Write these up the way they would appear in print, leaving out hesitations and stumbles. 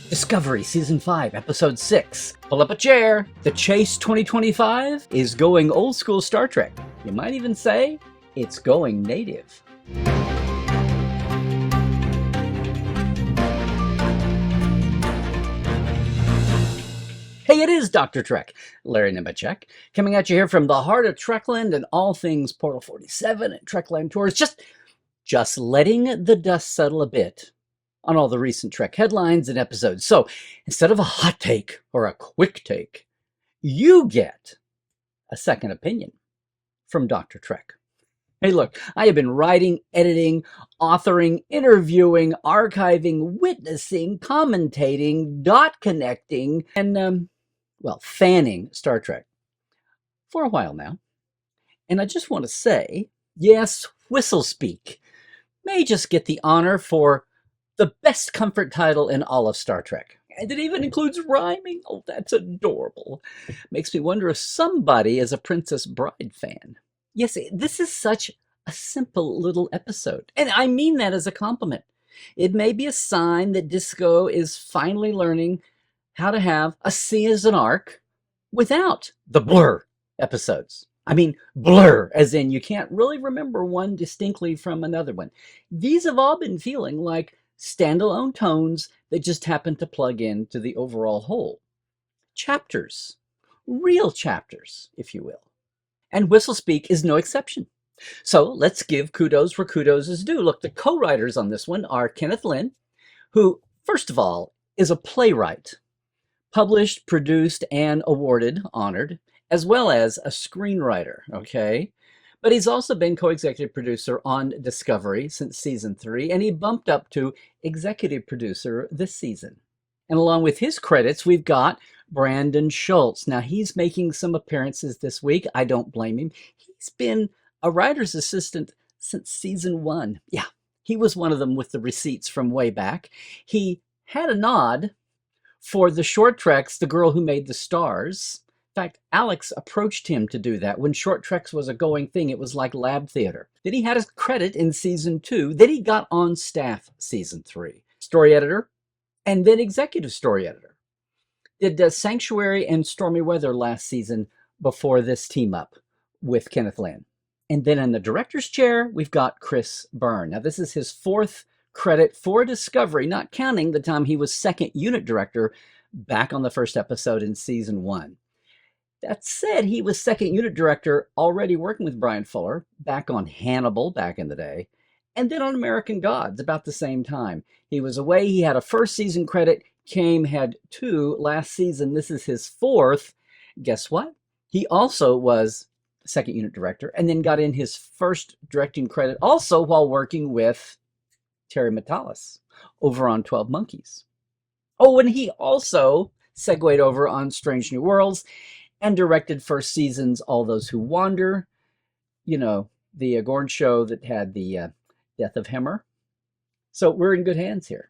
Discovery Season 5, Episode 6. Pull up a chair. The Chase 2025 is going old school Star Trek. You might even say it's going native. Hey, it is Dr. Trek, Larry Nemecek, coming at you here from the heart of Trekland and all things Portal 47 and Trekland tours. Just letting the dust settle a bit on all the recent Trek headlines and episodes. So instead of a hot take or a quick take, you get a second opinion from Dr. Trek. Hey, look, I have been writing, editing, authoring, interviewing, archiving, witnessing, commentating, dot connecting, and, fanning Star Trek for a while now. And I just want to say, yes, Whistlespeak may just get the honor for the best comfort title in all of Star Trek. And it even includes rhyming. Oh, that's adorable. Makes me wonder if somebody is a Princess Bride fan. Yes, this is such a simple little episode. And I mean that as a compliment. It may be a sign that Disco is finally learning how to have a season arc without the blur episodes. I mean, blur, as in you can't really remember one distinctly from another one. These have all been feeling like standalone tones that just happen to plug into the overall whole. Chapters. Real chapters, if you will. And Whistlespeak is no exception. So let's give kudos where kudos is due. Look, the co-writers on this one are Kenneth Lynn, who, first of all, is a playwright, published, produced, and awarded, honored, as well as a screenwriter, okay? But he's also been co-executive producer on Discovery since season 3, and he bumped up to executive producer this season. And along with his credits, we've got Brandon Schultz. Now, he's making some appearances this week. I don't blame him. He's been a writer's assistant since season 1. Yeah, he was one of them with the receipts from way back. He had a nod for the short treks, The Girl Who Made the Stars. In fact, Alex approached him to do that. When short treks was a going thing, it was like lab theater. Then he had his credit in season 2. Then he got on staff season 3. Story editor, and then executive story editor. Did Sanctuary and Stormy Weather last season before this team up with Kenneth Lynn. And then in the director's chair, we've got Chris Byrne. Now, this is his 4th credit for Discovery, not counting the time he was second unit director back on the first episode in season 1. That said, he was second unit director already working with Brian Fuller back on Hannibal back in the day, and then on American Gods about the same time. He was away. He had a first season credit, had 2 last season. This is his 4th. Guess what? He also was second unit director and then got in his first directing credit also while working with Terry Matalas over on 12 Monkeys. Oh, and he also segued over on Strange New Worlds and directed first season's All Those Who Wander, the Gorn show that had the death of Hemmer. So we're in good hands here.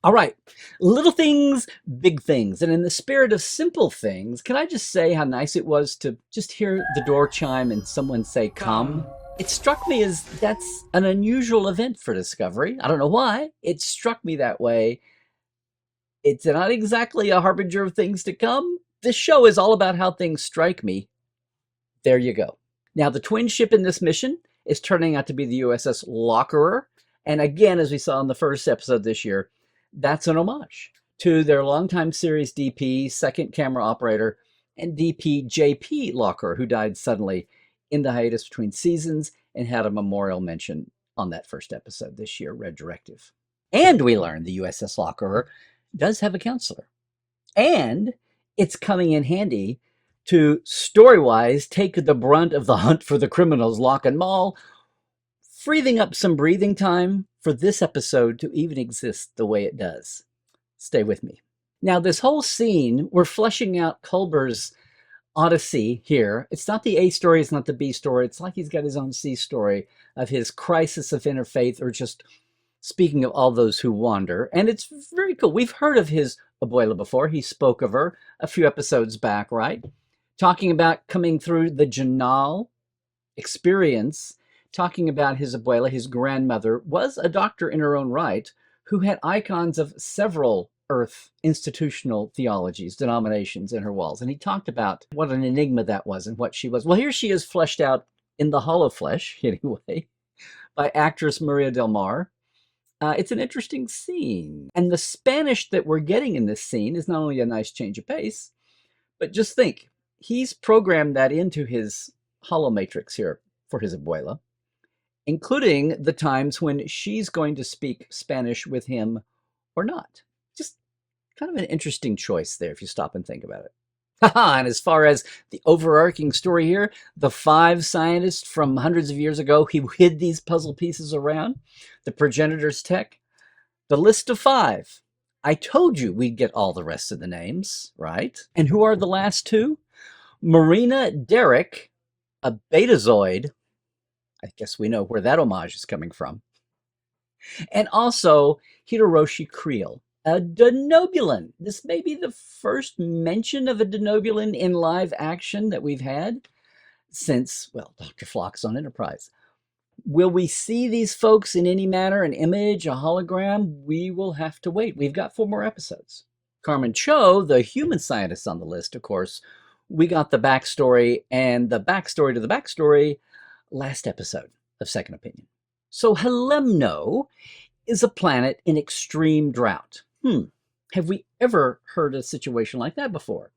All right, little things, big things. And in the spirit of simple things, can I just say how nice it was to just hear the door chime and someone say, "Come"? It struck me as that's an unusual event for Discovery. I don't know why. It struck me that way. It's not exactly a harbinger of things to come. This show is all about how things strike me. There you go. Now, the twin ship in this mission is turning out to be the USS Lockerer. And again, as we saw in the first episode this year, that's an homage to their longtime series DP, second camera operator, and DP JP Lockerer, who died suddenly in the hiatus between seasons and had a memorial mention on that first episode this year, Red Directive. And we learned the USS Lockerer does have a counselor. And it's coming in handy to, story-wise, take the brunt of the hunt for the criminals, Lock and Maul, freeing up some breathing time for this episode to even exist the way it does. Stay with me. Now, this whole scene, we're fleshing out Culber's odyssey here. It's not the A story, it's not the B story. It's like he's got his own C story of his crisis of interfaith, or just speaking of All Those Who Wander. And it's very cool. We've heard of his abuela before. He spoke of her a few episodes back, right? Talking about coming through the Janal experience, talking about his abuela, his grandmother, was a doctor in her own right, who had icons of several Earth institutional theologies, denominations in her walls. And he talked about what an enigma that was and what she was. Well, here she is fleshed out in the hollow flesh, anyway, by actress Maria del Mar. It's an interesting scene. And the Spanish that we're getting in this scene is not only a nice change of pace, but just think, he's programmed that into his hollow matrix here for his abuela, including the times when she's going to speak Spanish with him or not. Just kind of an interesting choice there if you stop and think about it. And as far as the overarching story here, the 5 scientists from hundreds of years ago who hid these puzzle pieces around, the progenitor's tech, the list of 5. I told you we'd get all the rest of the names, right? And who are the last 2? Marina Derrick, a betazoid. I guess we know where that homage is coming from. And also Hiroshi Creel, a denobulin. This may be the first mention of a denobulin in live action that we've had since, well, Dr. Flock's on Enterprise. Will we see these folks in any manner, an image, a hologram? We will have to wait. We've got 4 more episodes. Carmen Cho, the human scientist on the list, of course, we got the backstory and the backstory to the backstory last episode of Second Opinion. So Halemno is a planet in extreme drought. Have we ever heard a situation like that before?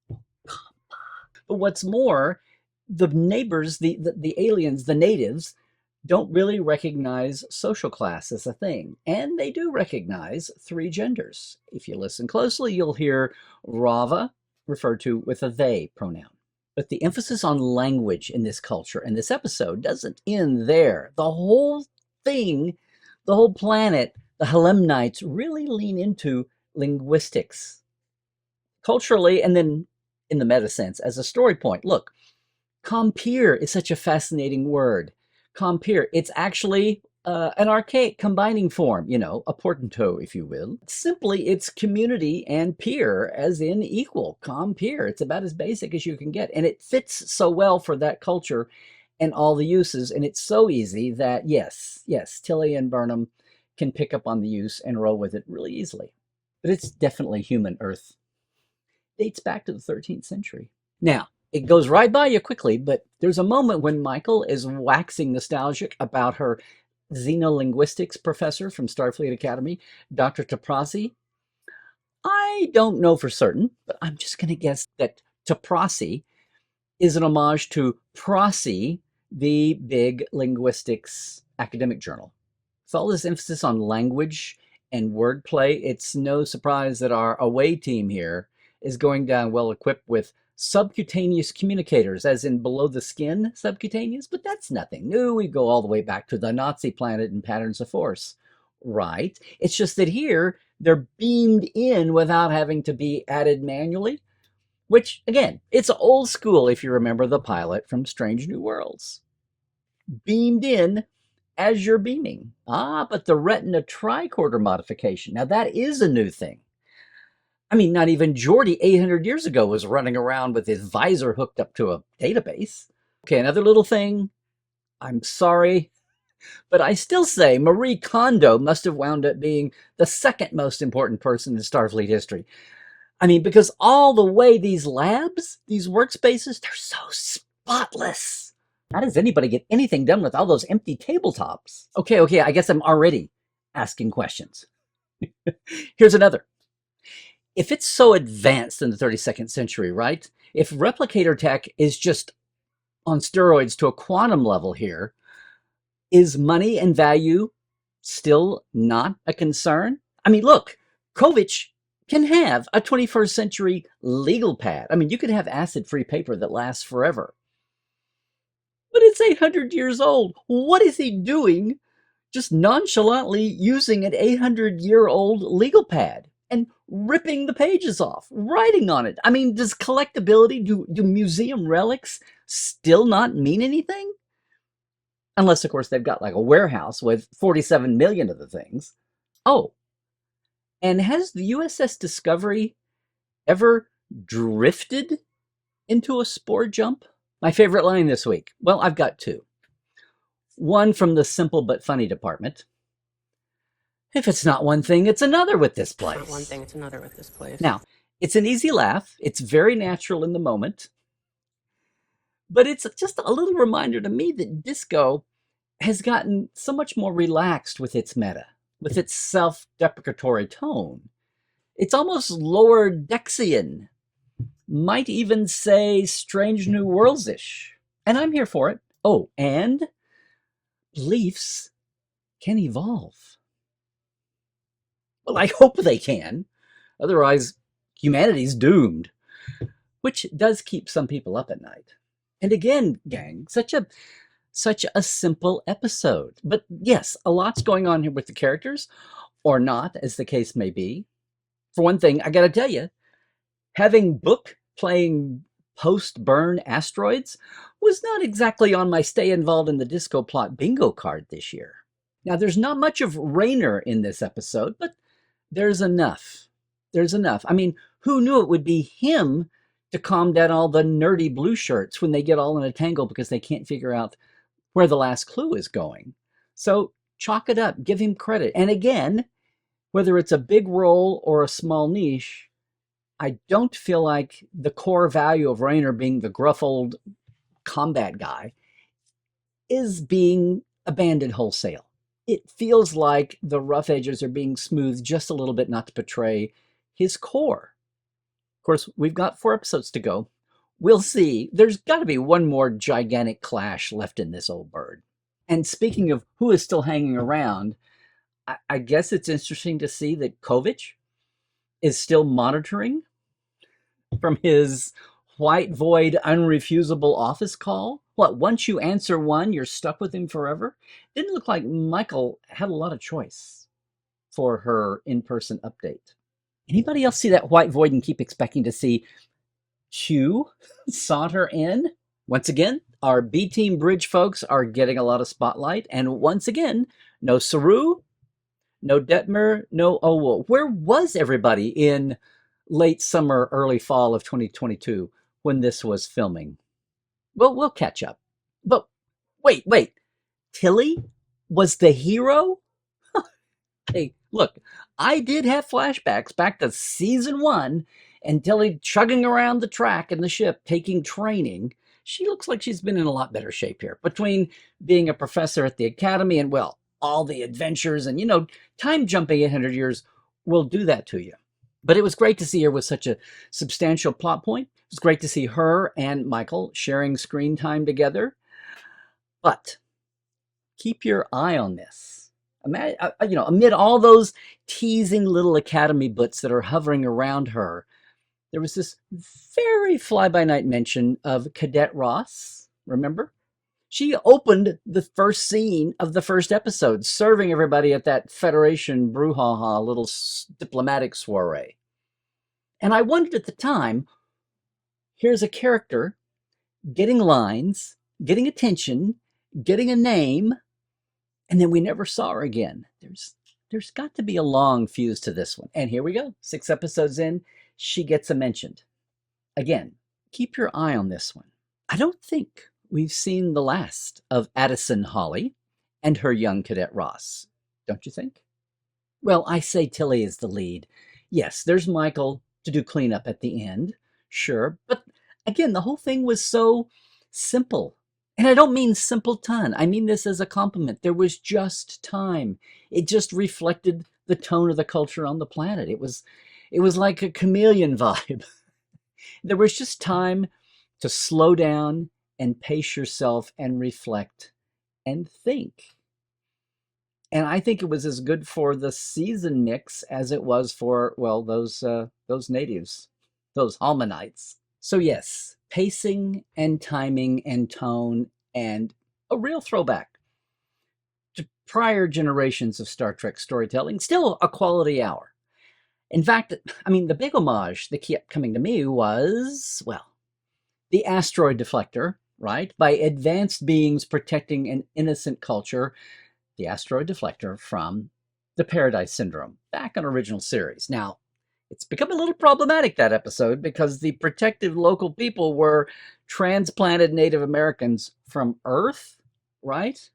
But what's more, the neighbors, the aliens, the natives, don't really recognize social class as a thing. And they do recognize 3 genders. If you listen closely, you'll hear Rava referred to with a they pronoun. But the emphasis on language in this culture and this episode doesn't end there. The whole thing, the whole planet, the Halemnites really lean into linguistics. Culturally, and then in the meta sense, as a story point. Look, compeer is such a fascinating word. Compeer, it's actually an archaic combining form, a portmanteau, if you will. Simply, it's community and peer, as in equal, compeer. It's about as basic as you can get. And it fits so well for that culture and all the uses. And it's so easy that, yes, Tilly and Burnham can pick up on the use and roll with it really easily. But it's definitely human Earth. Dates back to the 13th century. Now, it goes right by you quickly, but there's a moment when Michael is waxing nostalgic about her xenolinguistics professor from Starfleet Academy, Dr. Taprasi. I don't know for certain, but I'm just going to guess that Taprasi is an homage to Prasi, the big linguistics academic journal. With all this emphasis on language and wordplay, it's no surprise that our away team here is going down well equipped with subcutaneous communicators, as in below the skin subcutaneous, but that's nothing new. We go all the way back to the Nazi planet and Patterns of Force, right? It's just that here they're beamed in without having to be added manually, which, again, it's old school if you remember the pilot from Strange New Worlds. Beamed in as you're beaming. But the retina tricorder modification, now that is a new thing. I mean, not even Geordi 800 years ago was running around with his visor hooked up to a database. Okay, another little thing. I'm sorry, but I still say Marie Kondo must have wound up being the 2nd most important person in Starfleet history. I mean, because all the way these labs, these workspaces, they're so spotless. How does anybody get anything done with all those empty tabletops? Okay, I guess I'm already asking questions. Here's another. If it's so advanced in the 32nd century, right? If replicator tech is just on steroids to a quantum level here, is money and value still not a concern? I mean, look, Kovich can have a 21st century legal pad. I mean, you could have acid-free paper that lasts forever. But it's 800 years old. What is he doing just nonchalantly using an 800-year-old legal pad and ripping the pages off, writing on it? I mean, does collectability, do museum relics still not mean anything? Unless, of course, they've got like a warehouse with 47 million of the things. Oh, and has the USS Discovery ever drifted into a spore jump? My favorite line this week. Well, I've got 2. One from the simple but funny department. If it's not one thing, it's another with this It's not one place. thing, it's another with this place. Now, it's an easy laugh. It's very natural in the moment. But it's just a little reminder to me that disco has gotten so much more relaxed with its meta, with its self deprecatory tone. It's almost lower Dexian, might even say Strange New Worlds ish. And I'm here for it. Oh, and beliefs can evolve. Well, I hope they can. Otherwise, humanity's doomed, which does keep some people up at night. And again, gang, such a simple episode. But yes, a lot's going on here with the characters, or not, as the case may be. For one thing, I got to tell you, having Book playing post-burn asteroids was not exactly on my stay involved in the disco plot bingo card this year. Now, there's not much of Rayner in this episode, but there's enough. There's enough. I mean, who knew it would be him to calm down all the nerdy blue shirts when they get all in a tangle because they can't figure out where the last clue is going. So chalk it up, give him credit. And again, whether it's a big role or a small niche, I don't feel like the core value of Rayner being the gruff old combat guy is being abandoned wholesale. It feels like the rough edges are being smoothed just a little bit, not to betray his core. Of course, we've got 4 episodes to go. We'll see. There's got to be one more gigantic clash left in this old bird. And speaking of who is still hanging around, I guess it's interesting to see that Kovic is still monitoring from his white void unrefusable office call. What, once you answer one, you're stuck with him forever? Didn't look like Michael had a lot of choice for her in-person update. Anybody else see that white void and keep expecting to see Q saunter in? Once again, our B-Team Bridge folks are getting a lot of spotlight. And once again, no Saru, no Detmer, no Owo. Where was everybody in late summer, early fall of 2022 when this was filming? Well, we'll catch up. But wait. Tilly was the hero? Hey, look, I did have flashbacks back to season 1 and Tilly chugging around the track in the ship taking training. She looks like she's been in a lot better shape here between being a professor at the academy and, well, all the adventures and, time jumping 800 years will do that to you. But it was great to see her with such a substantial plot point. It was great to see her and Michael sharing screen time together. But keep your eye on this. Amid all those teasing little academy butts that are hovering around her, there was this very fly-by-night mention of Cadet Ross. Remember? She opened the first scene of the first episode, serving everybody at that Federation brouhaha little diplomatic soiree. And I wondered at the time, here's a character getting lines, getting attention, getting a name, and then we never saw her again. There's got to be a long fuse to this one. And here we go. 6 episodes in, she gets a mentioned. Again, keep your eye on this one. I don't think we've seen the last of Addison Holly and her young Cadet Ross. Don't you think? Well, I say Tilly is the lead. Yes, there's Michael to do cleanup at the end. Sure. But again, the whole thing was so simple. And I don't mean simpleton. I mean this as a compliment. There was just time. It just reflected the tone of the culture on the planet. It was like a chameleon vibe. There was just time to slow down and pace yourself and reflect and think. And I think it was as good for the season mix as it was for, well, those natives, those Halmanites. So yes, pacing and timing and tone and a real throwback to prior generations of Star Trek storytelling. Still a quality hour. In fact, I mean, the big homage that kept coming to me was, well, the asteroid deflector, right? By advanced beings protecting an innocent culture, the asteroid deflector from the Paradise Syndrome, back on original series. Now, it's become a little problematic, that episode, because the protective local people were transplanted Native Americans from Earth, right?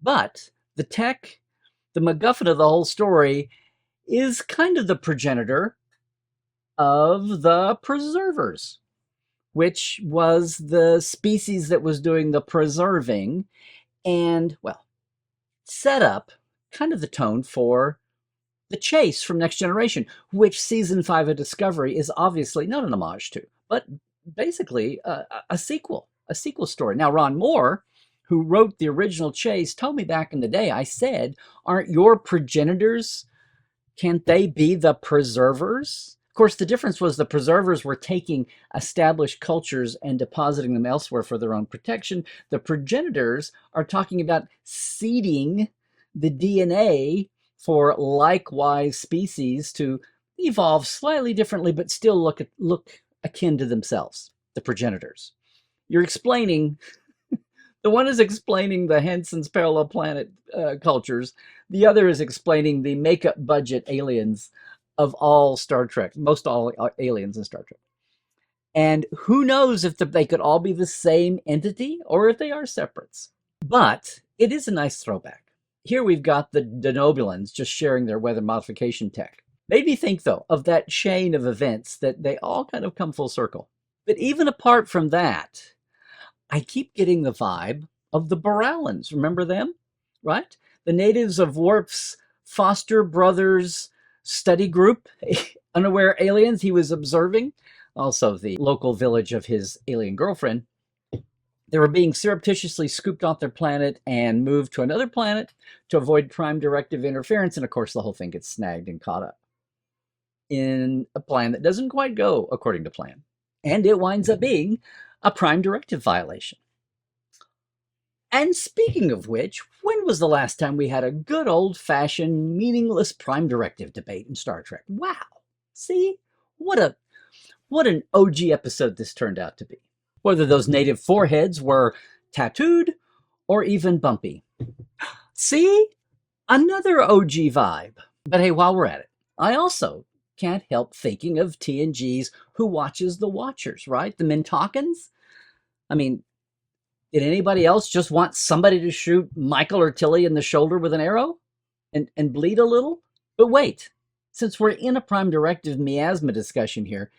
But the tech The MacGuffin of the whole story is kind of the progenitor of the preservers, which was the species that was doing the preserving and, well, set up kind of the tone for the chase from Next Generation, which season 5 of Discovery is obviously not an homage to, but basically a sequel story. Now, Ron Moore, who wrote the original Chase, told me back in the day, I said, aren't your progenitors, can't they be the preservers? Of course, the difference was the preservers were taking established cultures and depositing them elsewhere for their own protection. The progenitors are talking about seeding the DNA for likewise species to evolve slightly differently, but still look akin to themselves, the progenitors. You're explaining, the one is explaining the Henson's parallel planet cultures. The other is explaining the makeup budget aliens of all Star Trek, most all aliens in Star Trek. And who knows if they could all be the same entity or if they are separates. But it is a nice throwback. Here we've got the Denobulans just sharing their weather modification tech. Made me think, though, of that chain of events that they all kind of come full circle. But even apart from that, I keep getting the vibe of the Boralans. Remember them? Right? The natives of Worf's foster brothers study group, unaware aliens he was observing. Also the local village of his alien girlfriend. They were being surreptitiously scooped off their planet and moved to another planet to avoid Prime Directive interference. And of course, the whole thing gets snagged and caught up in a plan that doesn't quite go according to plan. And it winds up being a Prime Directive violation. And speaking of which, when was the last time we had a good old-fashioned, meaningless Prime Directive debate in Star Trek? Wow. See? What an OG episode this turned out to be. Whether those native foreheads were tattooed or even bumpy. See? Another OG vibe. But hey, while we're at it, I also can't help thinking of TNG's Who Watches the Watchers, right? The Mintakans? I mean, did anybody else just want somebody to shoot Michael or Tilly in the shoulder with an arrow and bleed a little? But wait, since we're in a Prime Directive miasma discussion here,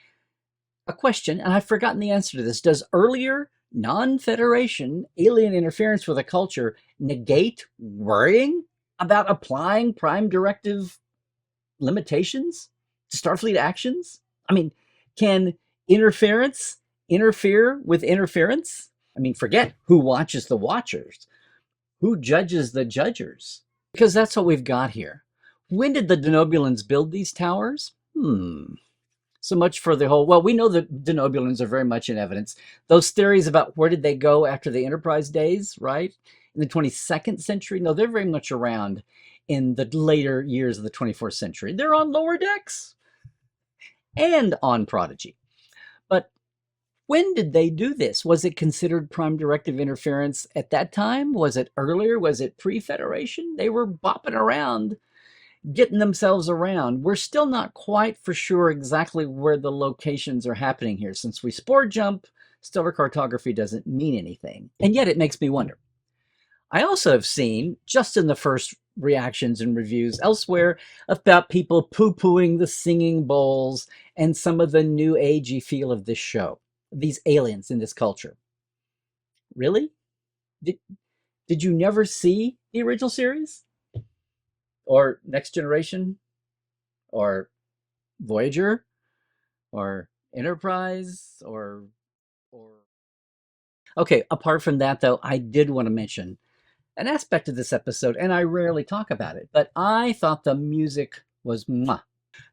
a question, and I've forgotten the answer to this. Does earlier non-Federation alien interference with a culture negate worrying about applying Prime Directive limitations to Starfleet actions? I mean, can interference interfere with interference? I mean, forget who watches the watchers. Who judges the judgers? Because that's what we've got here. When did the Denobulans build these towers? So much for the whole, well, we know that Denobulans are very much in evidence. Those theories about where did they go after the Enterprise days, right? In the 22nd century? No, they're very much around in the later years of the 24th century. They're on lower decks and on Prodigy. But when did they do this? Was it considered Prime Directive interference at that time? Was it earlier? Was it pre-Federation? They were bopping around, getting themselves around. We're still not quite for sure exactly where the locations are happening here. Since we spore jump, stellar cartography doesn't mean anything. And yet it makes me wonder. I also have seen, just in the first reactions and reviews elsewhere, about people poo-pooing the singing bowls and some of the new agey feel of this show. These aliens in this culture. Really? Did you never see the original series? Or Next Generation? Or Voyager? Or Enterprise? Or... Okay, apart from that, though, I did want to mention an aspect of this episode, and I rarely talk about it, but I thought the music was mwah.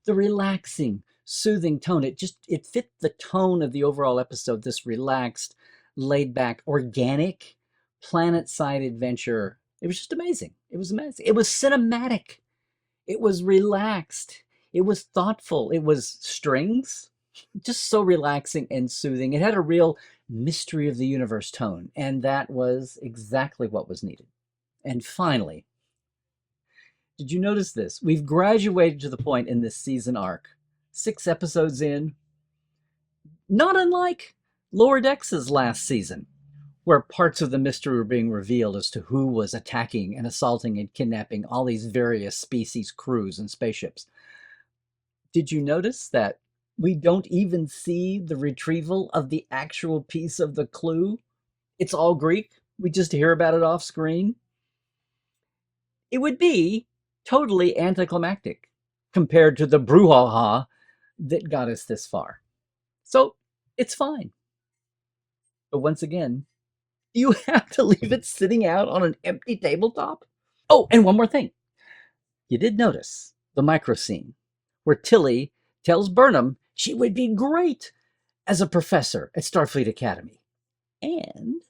The relaxing, soothing tone. It fit the tone of the overall episode, this relaxed, laid-back, organic, planet-side adventure. It was just amazing. It was amazing. It was cinematic. It was relaxed. It was thoughtful. It was strings. Just so relaxing and soothing. It had a real mystery of the universe tone, and that was exactly what was needed. And finally, did you notice this? We've graduated to the point in this season arc, 6 episodes in, not unlike Lower Decks' last season, where parts of the mystery were being revealed as to who was attacking and assaulting and kidnapping all these various species, crews, and spaceships. Did you notice that we don't even see the retrieval of the actual piece of the clue? It's all Greek. We just hear about it off screen. It would be totally anticlimactic compared to the brouhaha that got us this far. So it's fine. But once again, you have to leave it sitting out on an empty tabletop? Oh, and one more thing. You did notice the micro scene where Tilly tells Burnham she would be great as a professor at Starfleet Academy. And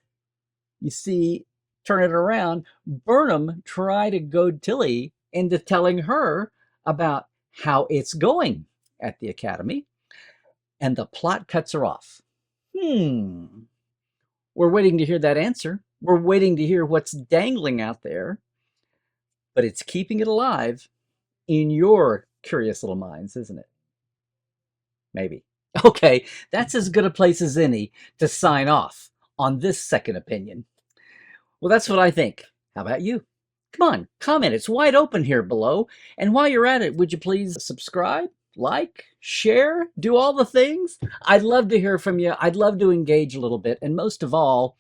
you see, turn it around, Burnham try to goad Tilly into telling her about how it's going at the Academy, and the plot cuts her off. We're waiting to hear that answer. We're waiting to hear what's dangling out there, but it's keeping it alive in your curious little minds, isn't it? Maybe. Okay, that's as good a place as any to sign off on this second opinion. Well, that's what I think. How about you? Come on, comment. It's wide open here below. And while you're at it, would you please subscribe, like, share, do all the things? I'd love to hear from you. I'd love to engage a little bit. And most of all,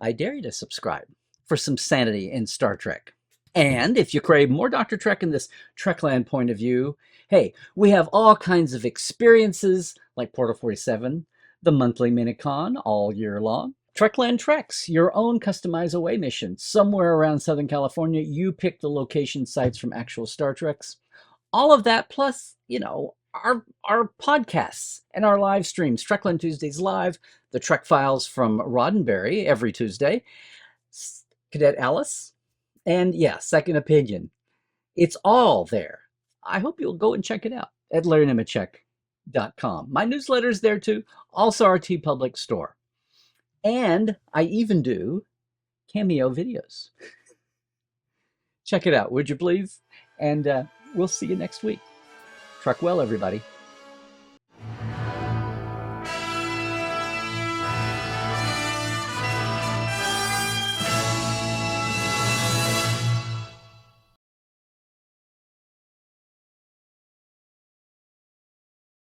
I dare you to subscribe for some sanity in Star Trek. And if you crave more Dr. Trek in this Trekland point of view, hey, we have all kinds of experiences like Portal 47, the monthly Minicon all year long, Trekland Treks, your own customized away mission somewhere around Southern California. You pick the location sites from actual Star Treks. All of that plus, our podcasts and our live streams, Trekland Tuesdays Live, the Trek Files from Roddenberry every Tuesday, Cadet Alice, and yeah, Second Opinion. It's all there. I hope you'll go and check it out at LarryNemecek.com. My newsletter's there too, also our TeePublic store. And I even do cameo videos. Check it out, would you please? And we'll see you next week. Trek well, everybody.